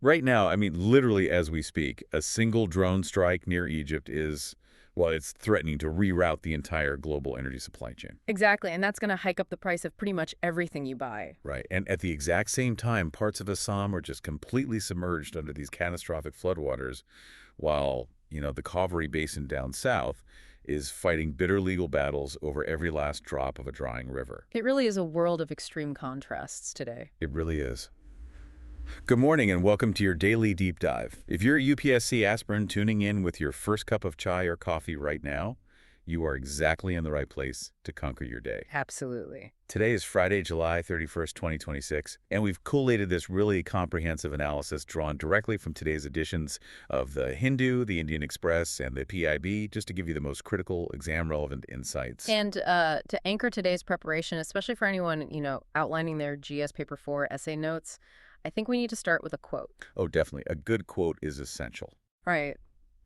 Right now, I mean, literally as we speak, a single drone strike near Egypt is, well, it's threatening to reroute the entire global energy supply chain. Exactly, and that's going to hike up the price of pretty much everything you buy. Right. And at the exact same time, parts of Assam are just completely submerged under these catastrophic floodwaters, while, the Kaveri Basin down south is fighting bitter legal battles over every last drop of a drying river. It really is a world of extreme contrasts today. It really is. Good morning and welcome to your daily deep dive. If you're a UPSC aspirant tuning in with your first cup of chai or coffee right now, you are exactly in the right place to conquer your day. Absolutely. Today is Friday, July 31st, 2026, and we've collated this really comprehensive analysis drawn directly from today's editions of the Hindu, the Indian Express, and the PIB, just to give you the most critical, exam-relevant insights. And to anchor today's preparation, especially for anyone, outlining their GS Paper 4 essay notes, I think we need to start with a quote. Oh, definitely. A good quote is essential. Right.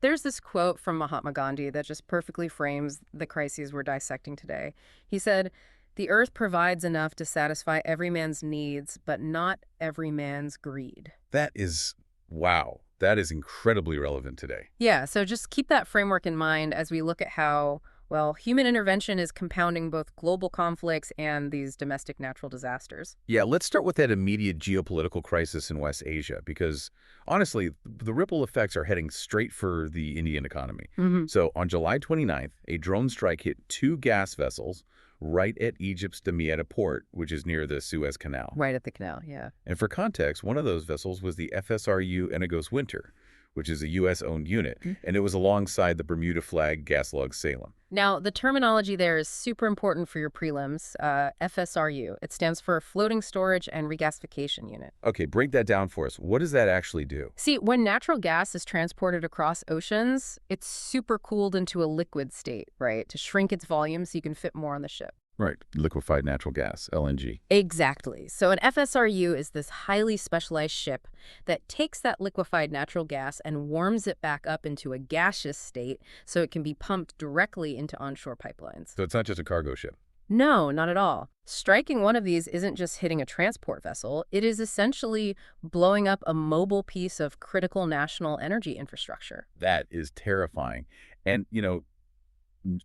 There's this quote from Mahatma Gandhi that just perfectly frames the crises we're dissecting today. He said, "The earth provides enough to satisfy every man's needs, but not every man's greed." That is, wow, that is incredibly relevant today. Yeah, so just keep that framework in mind as we look at how, well, human intervention is compounding both global conflicts and these domestic natural disasters. Yeah, let's start with that immediate geopolitical crisis in West Asia, because honestly, the ripple effects are heading straight for the Indian economy. So on July 29th, a drone strike hit two gas vessels right at Egypt's Damietta port, which is near the Suez Canal. Right at the canal, yeah. And for context, one of those vessels was the FSRU Enegos Winter, which is a U.S.-owned unit, and it was alongside the Bermuda-flagged gas lug Salem. Now, the terminology there is super important for your prelims. FSRU. It stands for Floating Storage and Regasification Unit. Okay, break that down for us. What does that actually do? See, when natural gas is transported across oceans, it's super cooled into a liquid state, right, to shrink its volume so you can fit more on the ship. Right, liquefied natural gas, LNG. Exactly. So an FSRU is this highly specialized ship that takes that liquefied natural gas and warms it back up into a gaseous state so it can be pumped directly into onshore pipelines. So it's not just a cargo ship. No, not at all. Striking one of these isn't just hitting a transport vessel. It is essentially blowing up a mobile piece of critical national energy infrastructure. That is terrifying. And,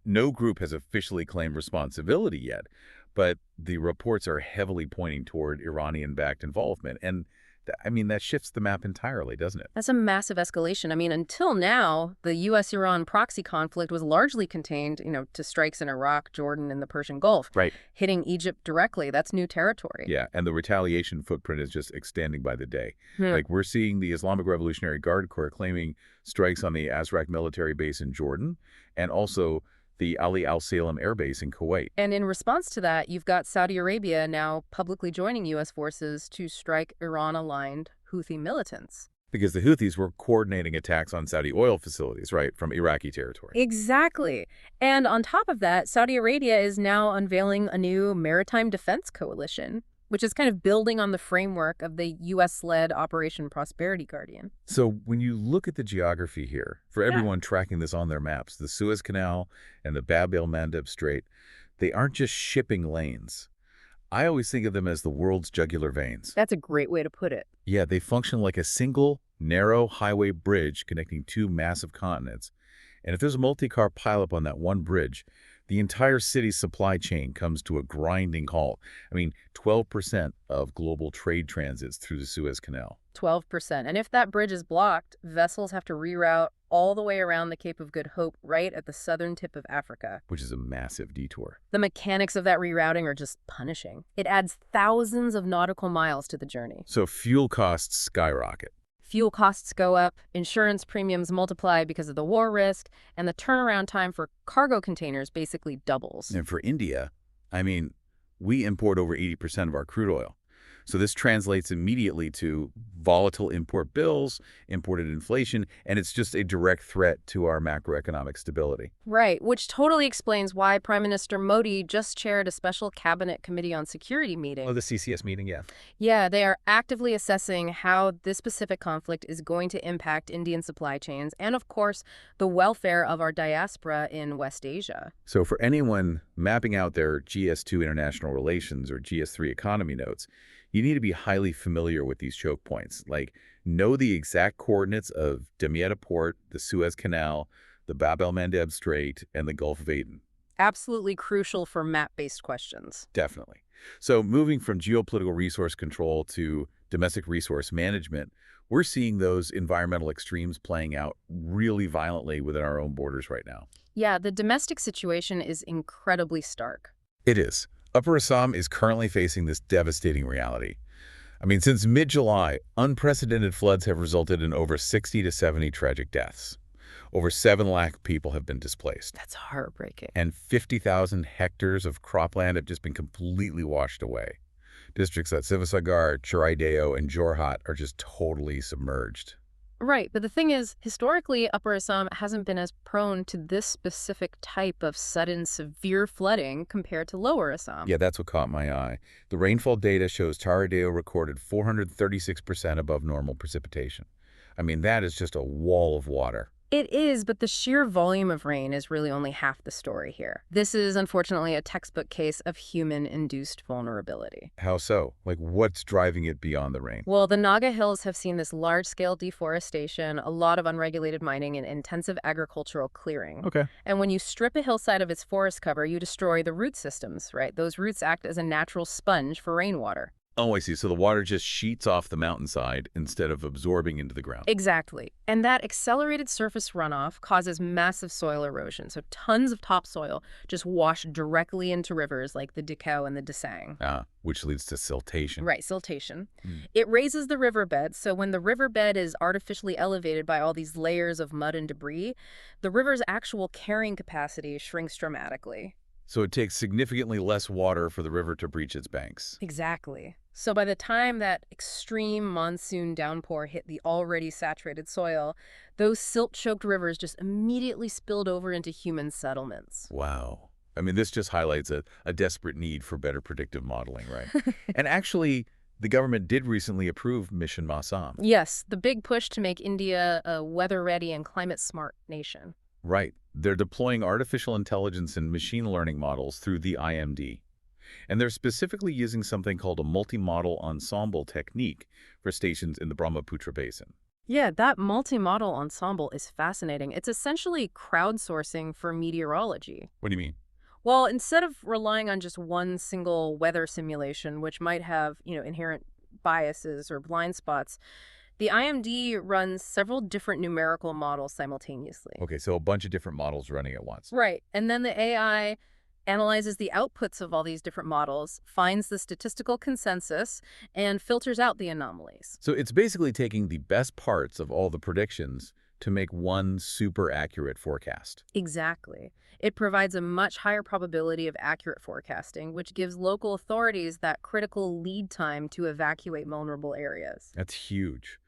no group has officially claimed responsibility yet, but the reports are heavily pointing toward Iranian-backed involvement. And, that shifts the map entirely, doesn't it? That's a massive escalation. Until now, the U.S.-Iran proxy conflict was largely contained, to strikes in Iraq, Jordan, and the Persian Gulf. Right. Hitting Egypt directly, that's new territory. Yeah, and the retaliation footprint is just extending by the day. Like, we're seeing the Islamic Revolutionary Guard Corps claiming strikes on the Azraq military base in Jordan, and also the Ali Al Salem Air Base in Kuwait. And in response to that, you've got Saudi Arabia now publicly joining U.S. forces to strike Iran-aligned Houthi militants. Because the Houthis were coordinating attacks on Saudi oil facilities, right, from Iraqi territory. Exactly. And on top of that, Saudi Arabia is now unveiling a new maritime defense coalition, which is kind of building on the framework of the U.S.-led Operation Prosperity Guardian. So when you look at the geography here, for everyone tracking this on their maps, the Suez Canal and the Bab el-Mandeb Strait, they aren't just shipping lanes. I always think of them as the world's jugular veins. That's a great way to put it. Yeah, they function like a single, narrow highway bridge connecting two massive continents. And if there's a multi-car pileup on that one bridge, the entire city's supply chain comes to a grinding halt. 12% of global trade transits through the Suez Canal. 12%. And if that bridge is blocked, vessels have to reroute all the way around the Cape of Good Hope right at the southern tip of Africa. Which is a massive detour. The mechanics of that rerouting are just punishing. It adds thousands of nautical miles to the journey. So fuel costs skyrocket. Fuel costs go up, insurance premiums multiply because of the war risk, and the turnaround time for cargo containers basically doubles. And for India, we import over 80% of our crude oil. So this translates immediately to volatile import bills, imported inflation, and it's just a direct threat to our macroeconomic stability. Right, which totally explains why Prime Minister Modi just chaired a special cabinet committee on security meeting. Oh, the CCS meeting, yeah. Yeah, they are actively assessing how this specific conflict is going to impact Indian supply chains and, of course, the welfare of our diaspora in West Asia. So for anyone mapping out their GS2 international relations or GS3 economy notes, You need to be highly familiar with these choke points, like know the exact coordinates of Damietta Port, the Suez Canal, the Bab el-Mandeb Strait, and the Gulf of Aden. Absolutely crucial for map-based questions. Definitely. So moving from geopolitical resource control to domestic resource management, we're seeing those environmental extremes playing out really violently within our own borders right now. Yeah, the domestic situation is incredibly stark. It is. Upper Assam is currently facing this devastating reality. I mean, since mid-July, unprecedented floods have resulted in over 60 to 70 tragic deaths. Over 7 lakh people have been displaced. That's heartbreaking. And 50,000 hectares of cropland have just been completely washed away. Districts like Sivasagar, Chiraideo, and Jorhat are just totally submerged. Right, but the thing is, historically, Upper Assam hasn't been as prone to this specific type of sudden severe flooding compared to Lower Assam. Yeah, that's what caught my eye. The rainfall data shows Chiraideo recorded 436% above normal precipitation. I mean, that is just a wall of water. It is, but the sheer volume of rain is really only half the story here. This is, unfortunately, a textbook case of human-induced vulnerability. How so? Like, what's driving it beyond the rain? Well, the Naga Hills have seen this large-scale deforestation, a lot of unregulated mining, and intensive agricultural clearing. Okay. And when you strip a hillside of its forest cover, you destroy the root systems, right? Those roots act as a natural sponge for rainwater. Oh, I see. So the water just sheets off the mountainside instead of absorbing into the ground. Exactly. And that accelerated surface runoff causes massive soil erosion. So tons of topsoil just wash directly into rivers like the Dikau and the Desang. Which leads to siltation. Right, siltation. It raises the riverbed, so when the riverbed is artificially elevated by all these layers of mud and debris, the river's actual carrying capacity shrinks dramatically. So it takes significantly less water for the river to breach its banks. Exactly. So by the time that extreme monsoon downpour hit the already saturated soil, those silt-choked rivers just immediately spilled over into human settlements. Wow. I mean, this just highlights a desperate need for better predictive modeling, right? And actually, the government did recently approve Mission Massam. Yes, the big push to make India a weather-ready and climate-smart nation. Right. They're deploying artificial intelligence and machine learning models through the IMD. And they're specifically using something called a multi-model ensemble technique for stations in the Brahmaputra Basin. Yeah, that multi-model ensemble is fascinating. It's essentially crowdsourcing for meteorology. What do you mean? Well, instead of relying on just one single weather simulation, which might have, inherent biases or blind spots, the IMD runs several different numerical models simultaneously. Okay, so a bunch of different models running at once. Right. And then the AI analyzes the outputs of all these different models, finds the statistical consensus, and filters out the anomalies. So it's basically taking the best parts of all the predictions to make one super accurate forecast. Exactly. It provides a much higher probability of accurate forecasting, which gives local authorities that critical lead time to evacuate vulnerable areas. That's huge.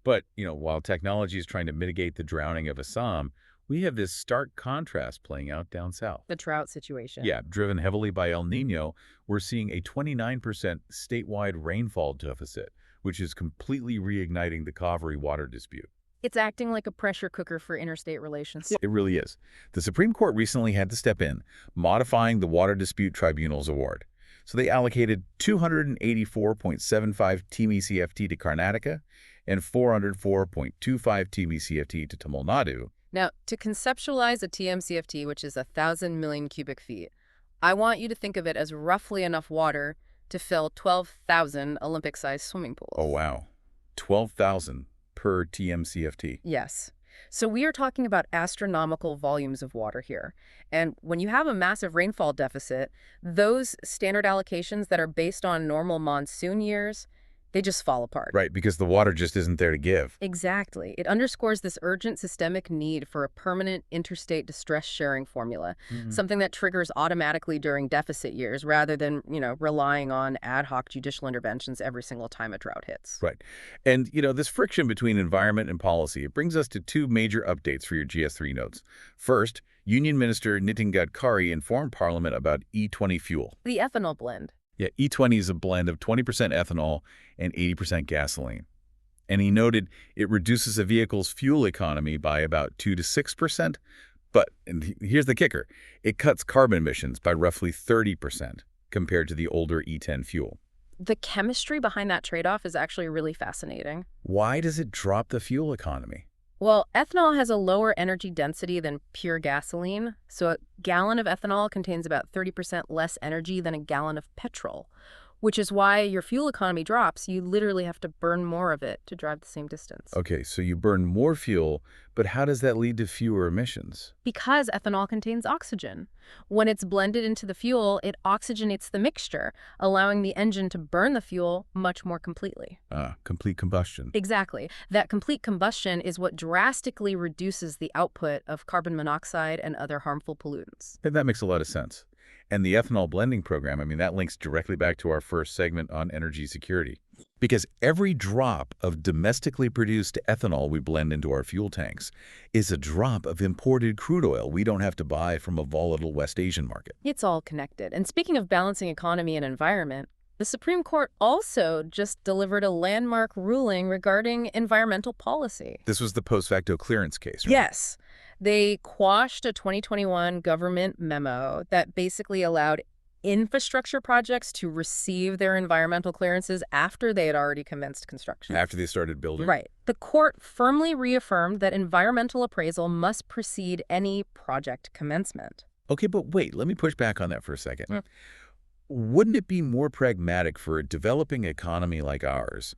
But, while technology is trying to mitigate the drowning of Assam, we have this stark contrast playing out down south. The drought situation. Yeah, driven heavily by El Nino, we're seeing a 29% statewide rainfall deficit, which is completely reigniting the Kaveri water dispute. It's acting like a pressure cooker for interstate relations. It really is. The Supreme Court recently had to step in, modifying the Water Dispute Tribunal's award. So they allocated 284.75 TMCFT to Karnataka and 404.25 TMCFT to Tamil Nadu. Now, to conceptualize a TMCFT, which is 1,000 million cubic feet, I want you to think of it as roughly enough water to fill 12,000 Olympic-sized swimming pools. Oh, wow. 12,000 per TMCFT. Yes. So we are talking about astronomical volumes of water here. And when you have a massive rainfall deficit, those standard allocations that are based on normal monsoon years, they just fall apart. Right, because the water just isn't there to give. Exactly. It underscores this urgent systemic need for a permanent interstate distress sharing formula, something that triggers automatically during deficit years rather than, relying on ad hoc judicial interventions every single time a drought hits. Right. And, this friction between environment and policy, it brings us to two major updates for your GS3 notes. First, Union Minister Nitin Gadkari informed Parliament about E20 fuel. The ethanol blend. Yeah, E20 is a blend of 20% ethanol and 80% gasoline. And he noted it reduces a vehicle's fuel economy by about 2 to 6%, but, and here's the kicker, it cuts carbon emissions by roughly 30% compared to the older E10 fuel. The chemistry behind that trade-off is actually really fascinating. Why does it drop the fuel economy? Well, ethanol has a lower energy density than pure gasoline, so a gallon of ethanol contains about 30% less energy than a gallon of petrol, which is why your fuel economy drops. You literally have to burn more of it to drive the same distance. Okay, so you burn more fuel, but how does that lead to fewer emissions? Because ethanol contains oxygen. When it's blended into the fuel, it oxygenates the mixture, allowing the engine to burn the fuel much more completely. Complete combustion. Exactly. That complete combustion is what drastically reduces the output of carbon monoxide and other harmful pollutants. And that makes a lot of sense. And the ethanol blending program, I mean, that links directly back to our first segment on energy security. Because every drop of domestically produced ethanol we blend into our fuel tanks is a drop of imported crude oil we don't have to buy from a volatile West Asian market. It's all connected. And speaking of balancing economy and environment, the Supreme Court also just delivered a landmark ruling regarding environmental policy. This was the post facto clearance case, right? Yes. They quashed a 2021 government memo that basically allowed infrastructure projects to receive their environmental clearances after they had already commenced construction. After they started building. Right. The court firmly reaffirmed that environmental appraisal must precede any project commencement. Okay, but wait, let me push back on that for a second. Wouldn't it be more pragmatic for a developing economy like ours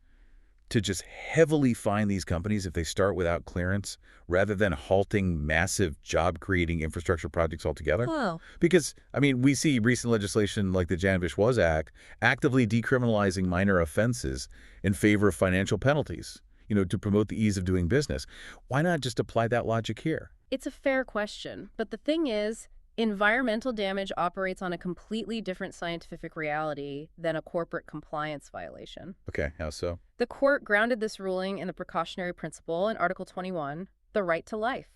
to just heavily fine these companies if they start without clearance, rather than halting massive job-creating infrastructure projects altogether? Well, Because, I mean, we see recent legislation like the Jan-Vish-Was Act actively decriminalizing minor offenses in favor of financial penalties, to promote the ease of doing business. Why not just apply that logic here? it's a fair question. But the thing is, environmental damage operates on a completely different scientific reality than a corporate compliance violation. Okay, how so? The court grounded this ruling in the precautionary principle in Article 21, the right to life.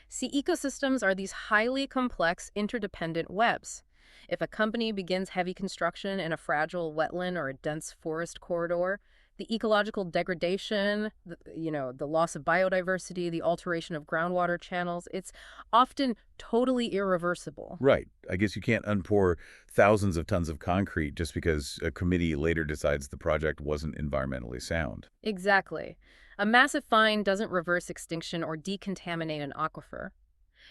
See, ecosystems are these highly complex, interdependent webs. If a company begins heavy construction in a fragile wetland or a dense forest corridor, the ecological degradation, the loss of biodiversity, the alteration of groundwater channels, it's often totally irreversible. Right. I guess you can't unpour thousands of tons of concrete just because a committee later decides the project wasn't environmentally sound. Exactly. A massive fine doesn't reverse extinction or decontaminate an aquifer.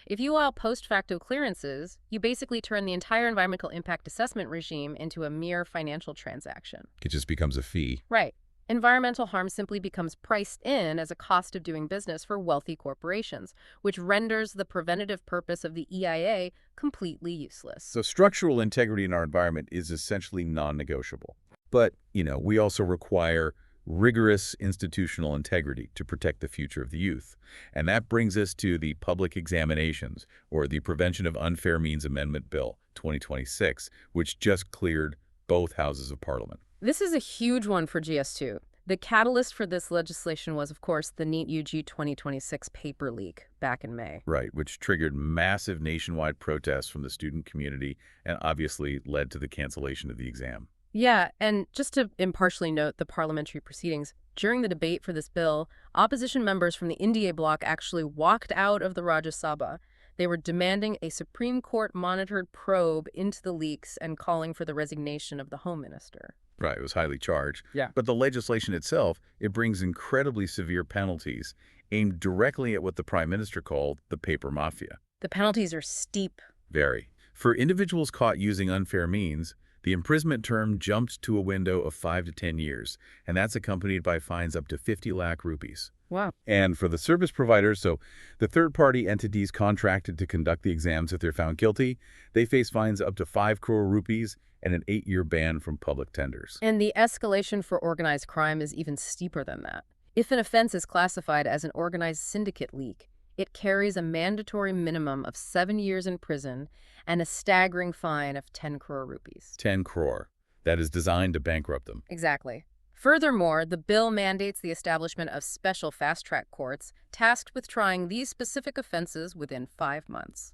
If you allow post-facto clearances, you basically turn the entire environmental impact assessment regime into a mere financial transaction. It just becomes a fee. Right. Environmental harm simply becomes priced in as a cost of doing business for wealthy corporations, which renders the preventative purpose of the EIA completely useless. So structural integrity in our environment is essentially non-negotiable. But, we also require rigorous institutional integrity to protect the future of the youth. And that brings us to the public examinations, or the Prevention of Unfair Means Amendment Bill 2026, which just cleared both houses of Parliament. This is a huge one for GS2. The catalyst for this legislation was, of course, the NEET UG 2026 paper leak back in May. Right, which triggered massive nationwide protests from the student community and obviously led to the cancellation of the exam. Yeah, and just to impartially note the parliamentary proceedings, during the debate for this bill, opposition members from the NDA bloc actually walked out of the Rajya Sabha. They were demanding a Supreme Court-monitored probe into the leaks and calling for the resignation of the Home Minister. Right, it was highly charged. Yeah. But the legislation itself, it brings incredibly severe penalties aimed directly at what the Prime Minister called the paper mafia. The penalties are steep. Very. For individuals caught using unfair means, the imprisonment term jumped to a window of 5 to 10 years, and that's accompanied by fines up to 50 lakh rupees. Wow. And for the service providers, so the third-party entities contracted to conduct the exams if they're found guilty, they face fines up to 5 crore rupees and an 8-year ban from public tenders. And the escalation for organized crime is even steeper than that. If an offense is classified as an organized syndicate leak, it carries a mandatory minimum of 7 years in prison and a staggering fine of 10 crore rupees. 10 crore. That is designed to bankrupt them. Exactly. Furthermore, the bill mandates the establishment of special fast-track courts tasked with trying these specific offenses within 5 months.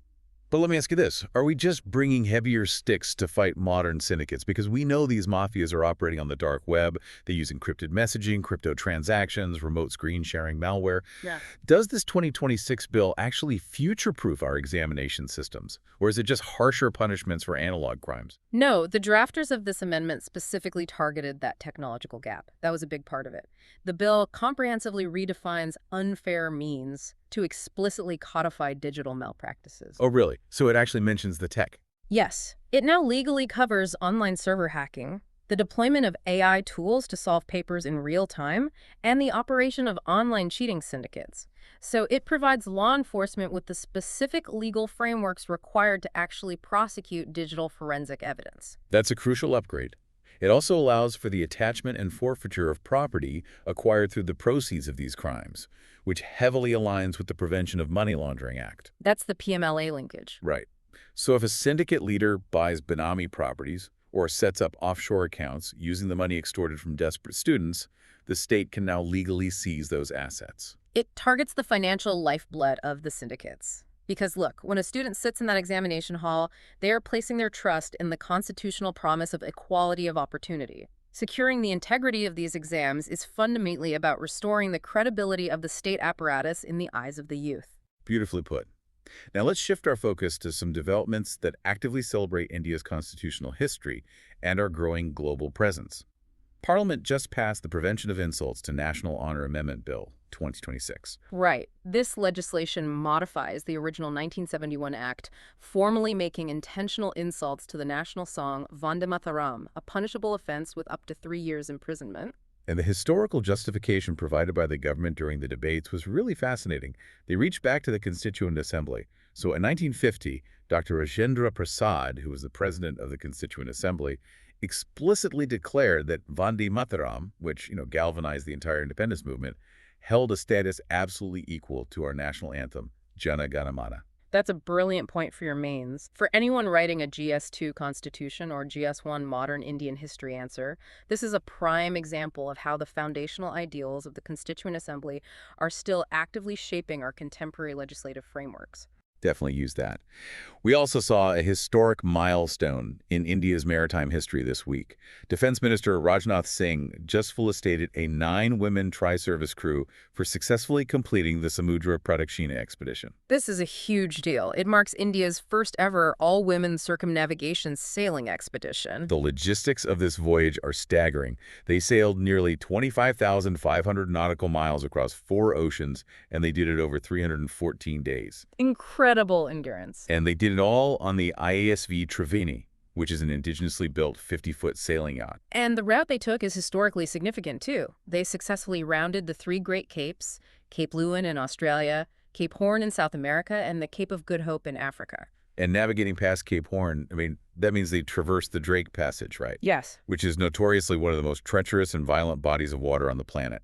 But let me ask you this. Are we just bringing heavier sticks to fight modern syndicates? Because we know these mafias are operating on the dark web. They use encrypted messaging, crypto transactions, remote screen sharing malware. Yeah. Does this 2026 bill actually future-proof our examination systems? Or is it just harsher punishments for analog crimes? No, the drafters of this amendment specifically targeted that technological gap. That was a big part of it. The bill comprehensively redefines unfair means to explicitly codify digital malpractices. Oh, really? So it actually mentions the tech. Yes, it now legally covers online server hacking, the deployment of AI tools to solve papers in real time, and the operation of online cheating syndicates. So it provides law enforcement with the specific legal frameworks required to actually prosecute digital forensic evidence. That's a crucial upgrade. It also allows for the attachment and forfeiture of property acquired through the proceeds of these crimes, which heavily aligns with the Prevention of Money Laundering Act. That's the PMLA linkage. Right. So if a syndicate leader buys Benami properties or sets up offshore accounts using the money extorted from desperate students, the state can now legally seize those assets. It targets the financial lifeblood of the syndicates. Because look, when a student sits in that examination hall, they are placing their trust in the constitutional promise of equality of opportunity. Securing the integrity of these exams is fundamentally about restoring the credibility of the state apparatus in the eyes of the youth. Beautifully put. Now let's shift our focus to some developments that actively celebrate India's constitutional history and our growing global presence. Parliament just passed the Prevention of Insults to National Honor Amendment Bill 2026. Right. This legislation modifies the original 1971 Act, formally making intentional insults to the national song Vande Mataram a punishable offense with up to 3 years imprisonment. And the historical justification provided by the government during the debates was really fascinating. They reached back to the Constituent Assembly. So in 1950, Dr. Rajendra Prasad, who was the president of the Constituent Assembly, explicitly declared that Vande Mataram, which, galvanized the entire independence movement, held a status absolutely equal to our national anthem, Jana Gana Mana. That's a brilliant point for your mains. For anyone writing a GS2 Constitution or GS1 Modern Indian History answer, this is a prime example of how the foundational ideals of the Constituent Assembly are still actively shaping our contemporary legislative frameworks. Definitely use that. We also saw a historic milestone in India's maritime history this week. Defense Minister Rajnath Singh just felicitated a 9-women tri-service crew for successfully completing the Samudra Pradakshina expedition. This is a huge deal. It marks India's first ever all-women circumnavigation sailing expedition. The logistics of this voyage are staggering. They sailed nearly 25,500 nautical miles across 4 oceans, and they did it over 314 days. Incredible endurance. And they did it all on the IASV Triveni, which is an indigenously built 50-foot sailing yacht. And the route they took is historically significant, too. They successfully rounded the 3 Great Capes, Cape Leeuwin in Australia, Cape Horn in South America, and the Cape of Good Hope in Africa. And navigating past Cape Horn, that means they traversed the Drake Passage, right? Yes. Which is notoriously one of the most treacherous and violent bodies of water on the planet.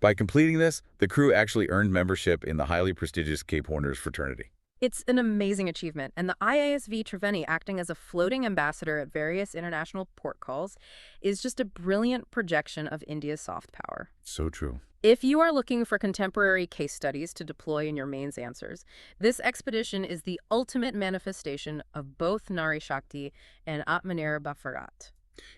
By completing this, the crew actually earned membership in the highly prestigious Cape Horners fraternity. It's an amazing achievement, and the IASV Triveni acting as a floating ambassador at various international port calls is just a brilliant projection of India's soft power. So true. If you are looking for contemporary case studies to deploy in your mains answers, this expedition is the ultimate manifestation of both Nari Shakti and Atmanir Bharat.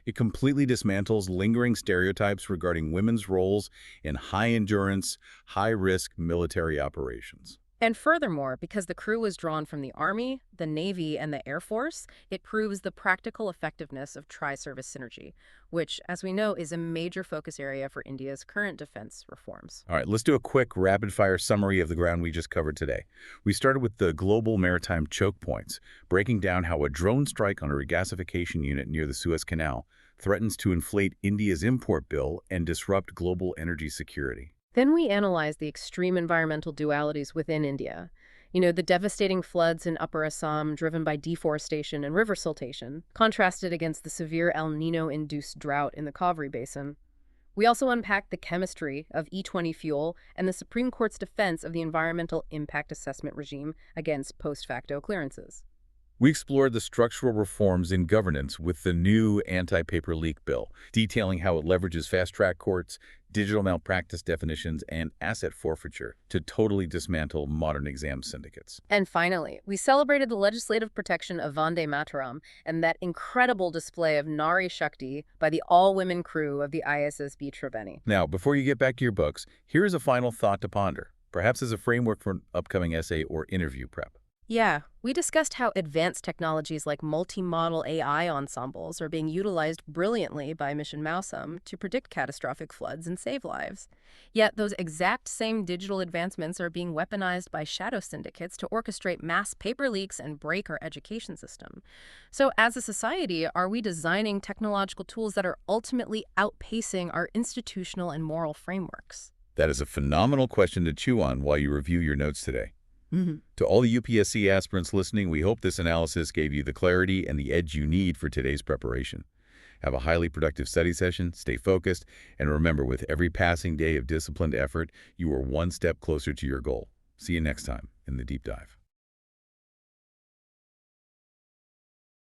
It completely dismantles lingering stereotypes regarding women's roles in high-endurance, high-risk military operations. And furthermore, because the crew was drawn from the Army, the Navy, and the Air Force, it proves the practical effectiveness of tri-service synergy, which, as we know, is a major focus area for India's current defense reforms. All right, let's do a quick rapid-fire summary of the ground we just covered today. We started with the global maritime choke points, breaking down how a drone strike on a regasification unit near the Suez Canal threatens to inflate India's import bill and disrupt global energy security. Then we analyzed the extreme environmental dualities within India. The devastating floods in Upper Assam driven by deforestation and river siltation, contrasted against the severe El Nino-induced drought in the Kaveri Basin. We also unpacked the chemistry of E20 fuel and the Supreme Court's defense of the environmental impact assessment regime against post-facto clearances. We explored the structural reforms in governance with the new anti-paper leak bill, detailing how it leverages fast-track courts, digital malpractice definitions, and asset forfeiture to totally dismantle modern exam syndicates. And finally, we celebrated the legislative protection of Vande Mataram and that incredible display of Nari Shakti by the all-women crew of the ISSB Triveni. Now, before you get back to your books, here is a final thought to ponder, perhaps as a framework for an upcoming essay or interview prep. Yeah, we discussed how advanced technologies like multi-model AI ensembles are being utilized brilliantly by Mission Mausam to predict catastrophic floods and save lives. Yet those exact same digital advancements are being weaponized by shadow syndicates to orchestrate mass paper leaks and break our education system. So as a society, are we designing technological tools that are ultimately outpacing our institutional and moral frameworks? That is a phenomenal question to chew on while you review your notes today. Mm-hmm. To all the UPSC aspirants listening, we hope this analysis gave you the clarity and the edge you need for today's preparation. Have a highly productive study session, stay focused, and remember, with every passing day of disciplined effort, you are one step closer to your goal. See you next time in the Deep Dive.